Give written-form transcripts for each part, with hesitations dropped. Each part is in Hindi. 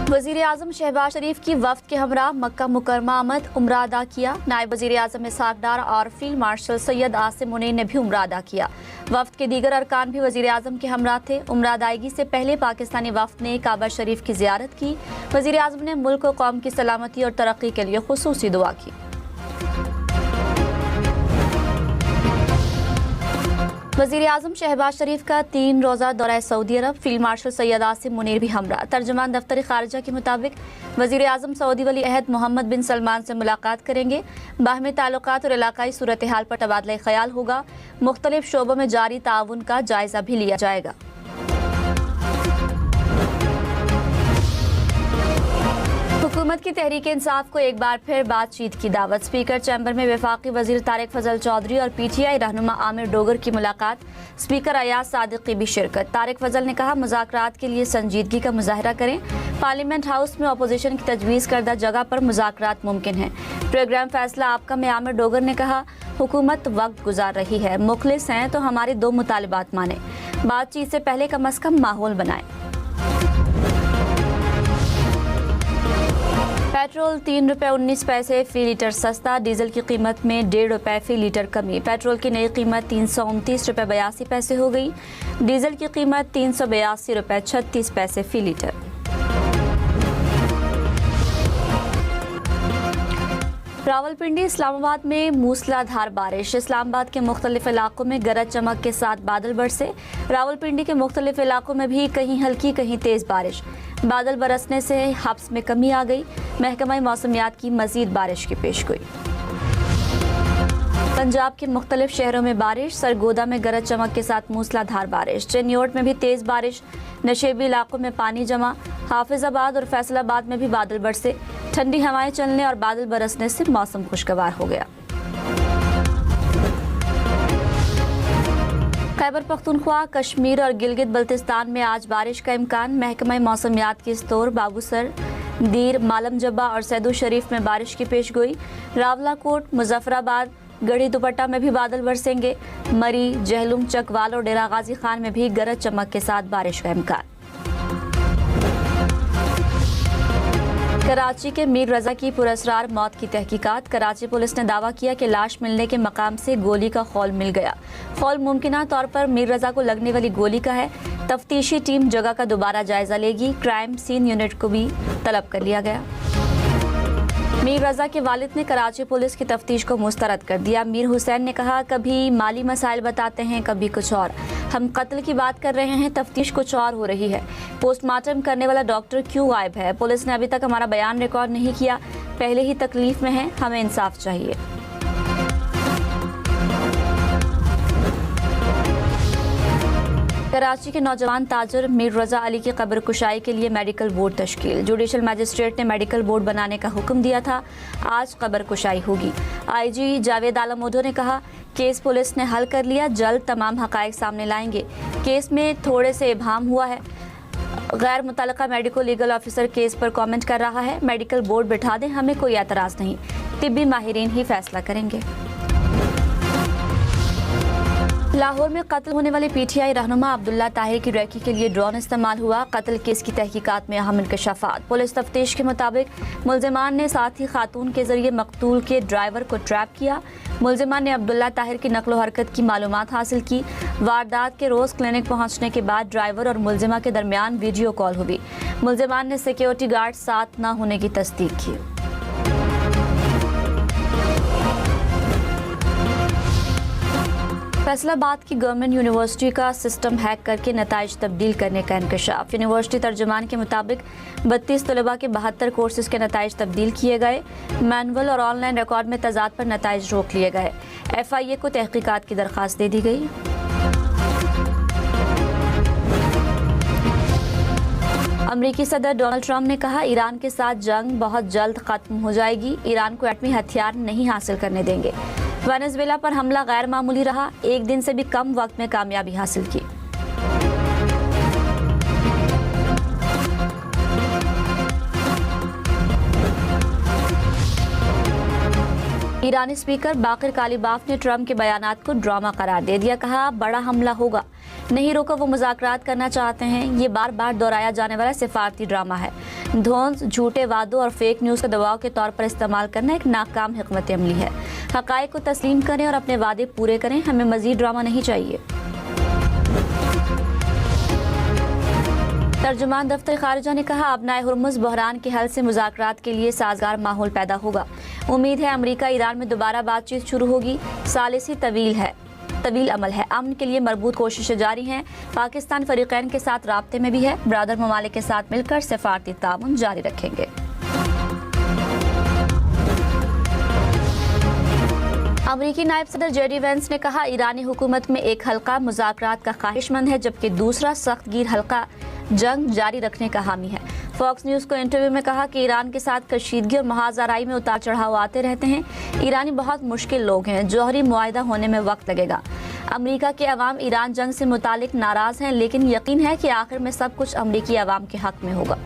वज़ीर आज़म शहबाज शरीफ की वफ़द के हमरा मक्का मुकरमा आमद उम्रा अदा किया। नायब वज़ीर आज़म इसहाक डार और फील्ड मार्शल सैयद आसिम मुनीर ने भी उम्रा अदा किया। वफ़द के दीगर अरकान भी वज़ीर आज़म के हमरा थे। उम्रा अदायगी से पहले पाकिस्तानी वफ़द ने काबा शरीफ की ज़ियारत की। वज़ीर आज़म ने मुल्क और कौम की सलामती और तरक्की के लिए खुसूसी दुआ की। वज़ीर आज़म शहबाज शरीफ का 3 रोज़ा दौरा सऊदी अरब, फील्ड मार्शल सैयद आसिम मुनीर भी हमरा। तर्जुमान दफ्तर खारजा के मुताबिक वज़ीर आज़म सऊदी वली अहद मोहम्मद बिन सलमान से मुलाकात करेंगे। बाहमी ताल्लुकात और इलाकाई सूरत हाल पर तबादला ख्याल होगा। मुख्तलिफ शोबों में जारी ताउन का जायजा भी लिया जाएगा। हुकूमत की तहरीक इंसाफ को एक बार फिर बातचीत की दावत। स्पीकर चैम्बर में वफाकी वजीर तारिक फजल चौधरी और PTI रहनुमा आमिर डोगर की मुलाकात। स्पीकर अयाज सादिक की भी शिरकत। तारिक फजल ने कहा, मुज़ाकरात के लिए संजीदगी का मुजाहरा करें। पार्लियामेंट हाउस में अपोजिशन की तजवीज़ करदा जगह पर मुज़ाकरात मुमकिन है। प्रोग्राम फैसला आपका में आमिर डोगर ने कहा, हुकूमत वक्त गुजार रही है, मुखलिस हैं तो हमारे 2 मुतालिबात माने। बातचीत से पहले कम अज़ कम माहौल बनाएं। पेट्रोल 3 रुपये 19 पैसे फी लीटर सस्ता। डीजल की कीमत में 1.5 रुपये फी लीटर कमी। पेट्रोल की नई कीमत 329 रुपये 82 पैसे हो गई। डीजल की कीमत 382 रुपये 36 पैसे फी लीटर। रावलपिंडी इस्लामाबाद में मूसलाधार बारिश। इस्लामाबाद के मुख्तलिफ इलाकों में गरज चमक के साथ बादल बरसे। रावलपिंडी के मुख्तलिफ इलाकों में भी कहीं हल्की कहीं तेज बारिश। बादल बरसने से हब्स में कमी आ गई। महकमा मौसमियात की मजीद बारिश की पेशगोई। पंजाब के मुख्तलिफ शहरों में बारिश। सरगोदा में गरज चमक के साथ मूसलाधार बारिश। चिन्योट में भी तेज बारिश। नशेबी इलाकों में पानी जमा। हाफिजाबाद और फैसलाबाद में भी बादल बरसे। ठंडी हवाएं चलने और बादल बरसने से मौसम खुशगवार हो गया। खैबर पख्तूनख्वा, कश्मीर और गिलगित बल्तिस्तान में आज बारिश का इम्कान। महकमा मौसमियात की स्टोर बाबूसर, दीर, मालम जब्बा और सैदू शरीफ में बारिश की पेशगोई। रावलाकोट, मुजफ्फराबाद, गढ़ी दुपट्टा में भी बादल बरसेंगे। मरी, जहलुम, चकवाल और डेरा गाजी खान में भी गरज चमक के साथ बारिश का इम्कान। कराची के मीर रजा की पुरअसरार मौत की तहकीकात। कराची पुलिस ने दावा किया कि लाश मिलने के मकाम से गोली का खौल मिल गया। खौल मुमकिना तौर पर मीर रजा को लगने वाली गोली का है। तफ्तीशी टीम जगह का दोबारा जायजा लेगी। क्राइम सीन यूनिट को भी तलब कर लिया गया। मीर रजा के वालिद ने कराची पुलिस की तफ्तीश को मुस्तरद कर दिया। मीर हुसैन ने कहा, कभी माली मसाइल बताते हैं, कभी कुछ और। हम कत्ल की बात कर रहे हैं, तफ्तीश कुछ और हो रही है। पोस्टमार्टम करने वाला डॉक्टर क्यों गायब है? पुलिस ने अभी तक हमारा बयान रिकॉर्ड नहीं किया। पहले ही तकलीफ में है, हमें इंसाफ चाहिए। कराची के नौजवान ताजर मीर रजा अली की कब्र कुशाई के लिए मेडिकल बोर्ड तश्कील। जुडिशल मजिस्ट्रेट ने मेडिकल बोर्ड बनाने का हुक्म दिया था। आज कब्र कुशाई होगी। IG जावेद आलम उद्धव ने कहा, केस पुलिस ने हल कर लिया, जल्द तमाम हकाइक सामने लाएंगे। केस में थोड़े से इबाम हुआ है। गैर मुतल्लका मेडिको लीगल ऑफिसर केस पर कमेंट कर रहा है। मेडिकल बोर्ड बिठा दें, हमें कोई एतराज़ नहीं। तिब्बी माहिरीन ही फैसला करेंगे। लाहौर में कत्ल होने वाले PTI रहनुमा अब्दुल्ला ताहिर की रेकी के लिए ड्रोन इस्तेमाल हुआ। कत्ल केस की तहकीकात में अहम इंकशाफात। पुलिस तफ्तीश के मुताबिक मुल्जिमान ने साथ ही खातून के जरिए मकतूल के ड्राइवर को ट्रैप किया। मुल्जिमान ने अब्दुल्ला ताहिर की नकलो हरकत की मालूमात हासिल की। वारदात के रोज़ क्लिनिक पहुंचने के बाद ड्राइवर और मुल्जिमा के दरमियान वीडियो कॉल हुई। मुल्जिमान ने सिक्योरिटी गार्ड साथ न होने की तस्दीक की। फैसलाबाद की गवर्नमेंट यूनिवर्सिटी का सिस्टम हैक करके नताइज तब्दील करने का इंकशाफ। यूनिवर्सिटी तर्जुमान के मुताबिक 32 तलबा के 72 कोर्सेज के नताइज तब्दील किए गए। मैनुअल और ऑनलाइन रिकॉर्ड में तजाद पर नताइज रोक लिए गए। FIA को तहकीकात की दरख्वास्त दे दी गई। अमरीकी सदर डोनाल्ड ट्रंप ने कहा, ईरान के साथ जंग बहुत जल्द खत्म हो जाएगी। ईरान को एटमी हथियार नहीं हासिल करने देंगे। वेनेजुएला पर हमला गैर मामूली रहा। 1 दिन से भी कम वक्त में कामयाबी हासिल की। ईरानी स्पीकर बाकिर कालीबाफ ने ट्रंप के बयानात को ड्रामा करार दे दिया। कहा, बड़ा हमला होगा। नहीं रोका वो मुज़ाकरात करना चाहते हैं। ये बार बार दोहराया जाने वाला सिफारती ड्रामा है। धौंस, झूठे वादों और फेक न्यूज़ का दबाव के तौर पर इस्तेमाल करना एक नाकाम हिकमत अमली है। हक़ाइक़ को तस्लीम करें और अपने वादे पूरे करें। हमें मज़ीद ड्रामा नहीं चाहिए। तर्जुमान दफ्तर खारिजा ने कहा, अबनाए हुर्मुज़ बहरान के हल से मुज़ाकरात के लिए साजगार माहौल पैदा होगा। उम्मीद है अमरीका ईरान में दोबारा बातचीत शुरू होगी। सालिसी तवील अमल है। अमन के लिए मरबूत कोशिशें जारी हैं। पाकिस्तान फरीकैन के साथ राब्ते में भी है। ब्रादर ममालिक के साथ मिलकर सिफारती ताउन जारी रखेंगे। अमरीकी नायब सदर जेडी वेंस ने कहा, ईरानी हुकूमत में एक हल्का मुज़ाकरात का ख्वाहिशमंद है जबकि दूसरा सख्तगीर हल्का जंग जारी रखने का हामी है। फॉक्स न्यूज़ को इंटरव्यू में कहा कि ईरान के साथ कशीदगी और महाजराई में उतार चढ़ाव आते रहते हैं। ईरानी बहुत मुश्किल लोग हैं। जौहरी मुआहदा होने में वक्त लगेगा। अमरीका के अवाम ईरान जंग से मुतालिक नाराज़ हैं, लेकिन यकीन है कि आखिर में सब कुछ अमरीकी अवाम के हक में होगा।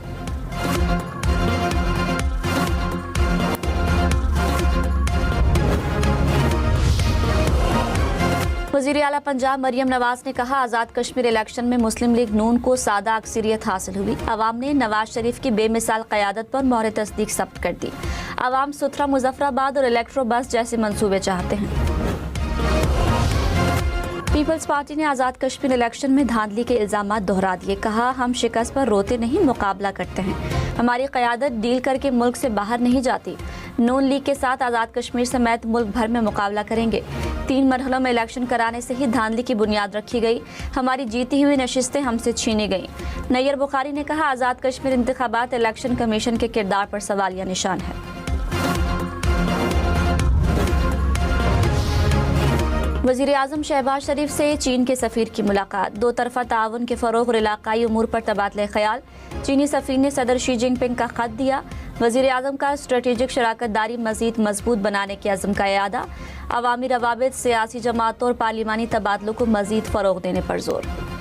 वज़ीर आला पंजाब मरियम नवाज ने कहा, आज़ाद कश्मीर इलेक्शन में मुस्लिम लीग नून को सादा अक्सरियत हासिल हुई। अवाम ने नवाज शरीफ की बेमिसाल क़यादत पर मोहर तस्दीक ज़ब्त कर दी। अवाम सुथरा मुजफ्फराबाद और इलेक्ट्रो बस जैसे मंसूबे चाहते हैं। पीपल्स पार्टी ने आज़ाद कश्मीर इलेक्शन में धांधली के इल्ज़ाम दोहरा दिए। कहा, हम शिकस्त पर रोते नहीं, मुकाबला करते हैं। हमारी क़यादत डील करके मुल्क से बाहर नहीं जाती। नून लीग के साथ आज़ाद कश्मीर समेत मुल्क भर में मुकाबला करेंगे। 3 मरहलों में इलेक्शन कराने से ही धांधली की बुनियाद रखी गई। हमारी जीती हुई नशिस्तें हमसे छीनी गईं। नैयर बुखारी ने कहा, आज़ाद कश्मीर इंतखाबात इलेक्शन कमीशन के किरदार पर सवालिया निशान है। वज़ीर आज़म शहबाज शरीफ से चीन के सफ़ीर की मुलाकात। 2 तरफ़ा ताउन के फ़रोग़ और इलाक़ाई उमूर पर तबादला ख्याल। चीनी सफ़ीर ने सदर शी जिनपिंग का ख़त दिया। वज़ीर आज़म का स्ट्रेटेजिक शराकत दारी मज़ीद मजबूत बनाने के अज़्म का इयादा। अवामी रवाबित, सियासी जमातों और पार्लिमानी तबादलों को मज़ीद फ़रोग़ देने पर जोर।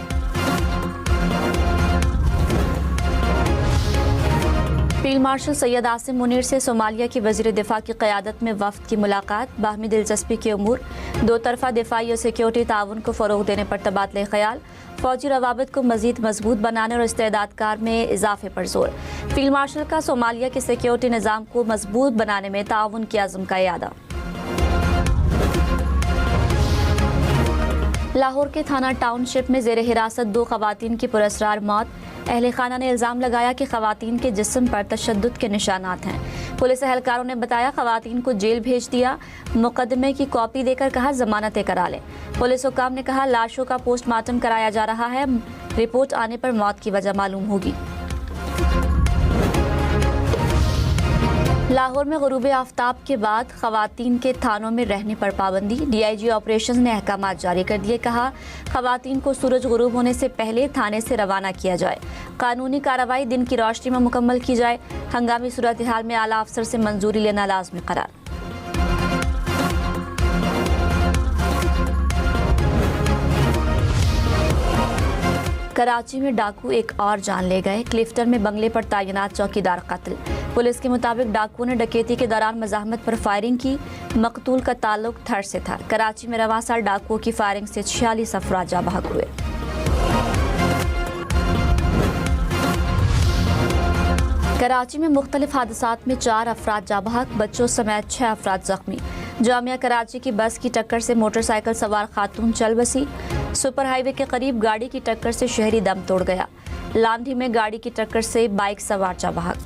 फील्ड मार्शल सैयद आसिम मुनीर से सोमालिया की वज़ीर दिफा की क़यादत में वफ़द की मुलाकात। बाहमी दिलचस्पी के उमूर। 2 तरफ़ा दिफाई और सिक्योरिटी ताउन को फ़रोग़ देने पर तबादला ख्याल। फ़ौजी रवाबित को मज़ीद मजबूत बनाने और इस्तेदादकार में इजाफे पर जोर। फील्ड मार्शल का सोमालिया के सिक्योरिटी निज़ाम को मजबूत बनाने में ताउन के अज़्म का इयादा। लाहौर के थाना टाउनशिप में ज़ेर हिरासत 2 ख़वातीन की पुरअसरार मौत। अहले खाना ने इल्ज़ाम लगाया कि ख़वातीन के जिस्म पर तशद्दुद के निशानात हैं। पुलिस एहलकारों ने बताया, ख़वातीन को जेल भेज दिया। मुकदमे की कॉपी देकर कहा, ज़मानतें करा लें। पुलिस हुकाम ने कहा, लाशों का पोस्टमार्टम कराया जा रहा है। रिपोर्ट आने पर मौत की वजह मालूम होगी। लाहौर में गुरूब आफ्ताब के बाद ख़वातीन के थानों में रहने पर पाबंदी। DIG ऑपरेशन ने अहकामात जारी कर दिए। कहा, ख़वातीन को सूरज गुरूब होने से पहले थाने से रवाना किया जाए। कानूनी कार्रवाई दिन की रोशनी में मुकम्मल की जाए। हंगामी सूरत हाल में आला अफसर से मंजूरी लेना लाज़मी करार। कराची में डाकू एक और जान ले गए। क्लिफ्टन में बंगले पर तैनात चौकीदार कत्ल। पुलिस के मुताबिक डाकुओं ने डकैती के दौरान मज़ाहमत पर फायरिंग की। मकतूल का ताल्लुक थर से था। कराची में रवां साल डाकुओं की फायरिंग से 46 अफराद जाँ बहक हुए। कराची में मुख्तलिफ हादसात में 4 अफराद जाँ बहक, बच्चों समेत 6 अफराद जख्मी। जामिया कराची की बस की टक्कर से मोटरसाइकिल सवार खातून चल बसी। सुपर हाईवे के करीब गाड़ी की टक्कर से शहरी दम तोड़ गया। लांधी में गाड़ी की टक्कर से बाइक सवार जाँ बहक।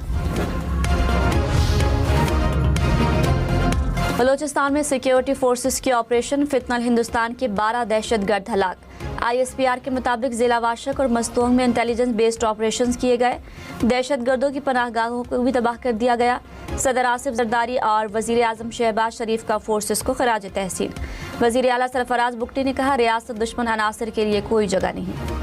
बलोचिस्तान में सिक्योरिटी फोर्सेस के ऑपरेशन। फितनल हिंदुस्तान के 12 दहशतगर्द हलाक। ISPR के मुताबिक जिला वाशक और मस्तूंग में इंटेलिजेंस बेस्ड ऑपरेशन किए गए। दहशतगर्दों की पनाहगाहों को भी तबाह कर दिया गया। सदर आसिफ जरदारी और वज़ीर आज़म शहबाज शरीफ का फोर्सेस को खराज तहसीन। वज़ीर आला सरफराज बुगटी ने कहा, रियासत दुश्मन अनासर के लिए कोई जगह नहीं।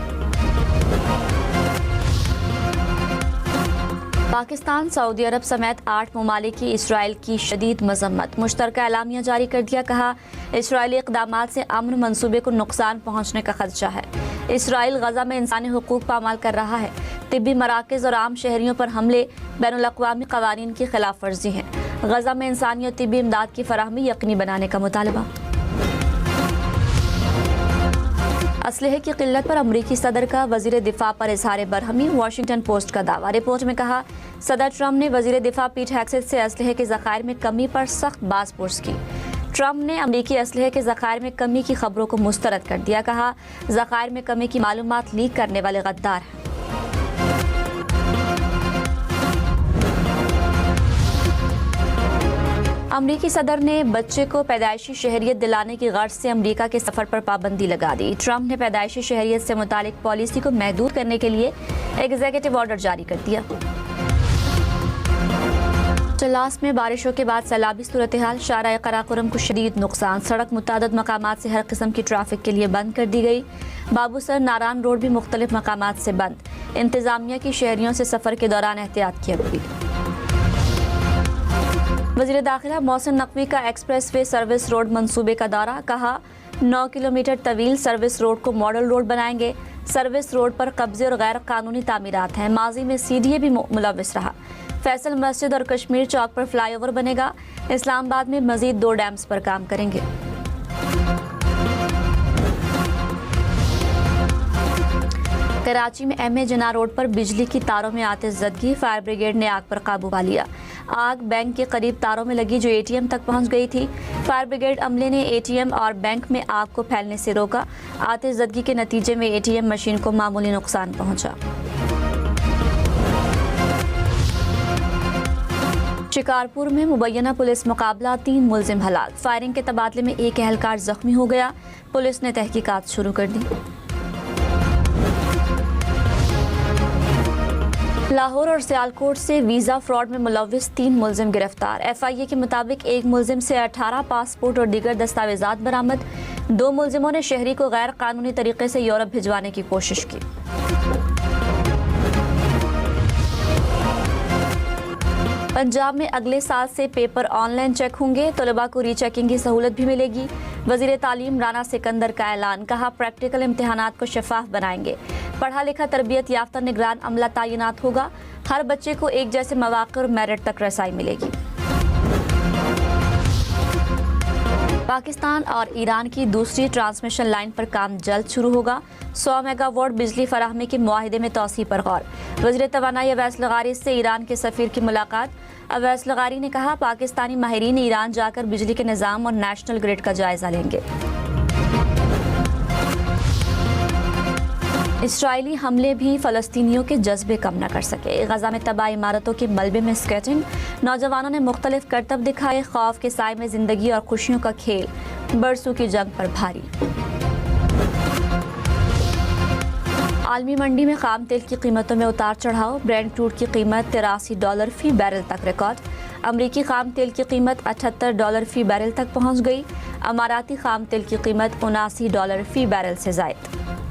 पाकिस्तान, सऊदी अरब समेत 8 ममालिक की इसराइल की शदीद मजम्मत। मुश्तरका एलामिया जारी कर दिया। कहा, इसराइली इक़दामात से अमन मंसूबे को नुकसान पहुँचने का खदशा है। इसराइल गजा में इंसानी हुकूक पामाल कर रहा है। तिब्बी मराकज़ और आम शहरियों पर हमले बैनुल-अक़वामी क़वानीन की खिलाफ वर्जी है। गजा में इंसानी और तिब्बी इमदाद की फराहमी यकीनी बनाने का मुतालबा। असलहे की किल्लत पर अमरीकी सदर का वजीर दिफा पर इजहार बरहमी, वॉशिंगटन पोस्ट का दावा। रिपोर्ट में कहा, सदर ट्रंप ने वजीर दिफा पीट हेग्सेथ से असलहे के ज़खायर में कमी पर सख्त बाज़पुर्स की। ट्रंप ने अमरीकी असलहे के ज़खायर में कमी की खबरों को मुस्तरद कर दिया। कहा, ज़खायर में कमी की मालूमात लीक करने वाले गद्दार हैं। अमरीकी सदर ने बच्चे को पैदाइशी शहरियत दिलाने की गर्ज से अमरीका के सफर पर पाबंदी लगा दी। ट्रंप ने पैदाइशी शहरियत से मुतालिक पॉलिसी को महदूद करने के लिए एग्जीक्यूटिव ऑर्डर जारी कर दिया। चलास में बारिशों के बाद सैलाबी सूरत हाल, शारा कराकोरम को शदीद नुकसान। सड़क मुतादद मकामात से हर किस्म की ट्रैफिक के लिए बंद कर दी गई। बाबूसर नारान रोड भी मुख्तलिफ मकामात से बंद। इंतजामिया की शहरियों से सफर के दौरान एहतियात की अपील। वज़ीर दाखिला मोहसिन नकवी का एक्सप्रेस वे सर्विस रोड मंसूबे का दौरा। कहा, 9 किलोमीटर तवील सर्विस रोड को मॉडल रोड बनाएंगे। सर्विस रोड पर कब्जे और गैर कानूनी तामीरात हैं। माजी में CDA भी मुलविस रहा। फैसल मस्जिद और कश्मीर चौक पर फ्लाईओवर बनेगा। इस्लामाबाद में मजीद 2 डैम्स पर काम करेंगे। कराची में MA जिना रोड पर बिजली की तारों में आतिशज़दगी, फायर ब्रिगेड ने आग पर काबू पा लिया। आग बैंक के करीब तारों में लगी जो ATM तक पहुंच गई थी। फायर ब्रिगेड अमले ने ATM और बैंक में आग को फैलने से रोका। आतिशज़दगी के नतीजे में ATM मशीन को मामूली नुकसान पहुंचा। शिकारपुर में मुबैना पुलिस मुकाबला, 3 मुलजिम हलाक। फायरिंग के तबादले में एक एहलकार जख्मी हो गया। पुलिस ने तहकीकात शुरू कर दी। लाहौर और सियालकोट से वीज़ा फ्रॉड में मुलविस 3 मुलजिम गिरफ्तार। FIA के मुताबिक एक मुलजिम से 18 पासपोर्ट और दीगर दस्तावेजात बरामद। 2 मुलजिमों ने शहरी को गैर कानूनी तरीके से यूरोप भिजवाने की कोशिश की। पंजाब में अगले साल से पेपर ऑनलाइन चेक होंगे। तलबा को रीचेकिंग की सहूलत भी मिलेगी। वज़ीर तालीम राना सिकंदर का ऐलान। कहा, प्रैक्टिकल इम्तिहानात को शफाफ बनाएंगे। पढ़ा लिखा तरबियत याफ्ता निगरान अमला तैनात होगा। हर बच्चे को एक जैसे मौक़े और मेरिट तक रसाई मिलेगी। पाकिस्तान और ईरान की दूसरी ट्रांसमिशन लाइन पर काम जल्द शुरू होगा। 100 मेगावाट बिजली फराहमी के मुआहिदे में तौसीह पर गौर। वज़ीर तवानाई अवैस लगारी से ईरान के सफ़ीर की मुलाकात। अवैस लगारी ने कहा, पाकिस्तानी माहिरीन ईरान जाकर बिजली के निज़ाम और नेशनल ग्रिड का जायजा लेंगे। इसराइली हमले भी फ़लस्तीनियों के जज्बे कम न कर सके। गजा में तबाह इमारतों के मलबे में स्केटिंग। नौजवानों ने मुख्तलिफ करतब दिखाए। खौफ के साए में जिंदगी और खुशियों का खेल। बरसों की जंग पर भारी। आलमी मंडी में खाम तेल की कीमतों में उतार चढ़ाव। ब्रेंट क्रूड की कीमत $83 फी बैरल तक रिकॉर्ड। अमरीकी खाम तेल की कीमत $78 फी बैरल तक पहुंच गई। अमाराती खाम तेल की कीमत $79 फी बैरल से ज़ायद।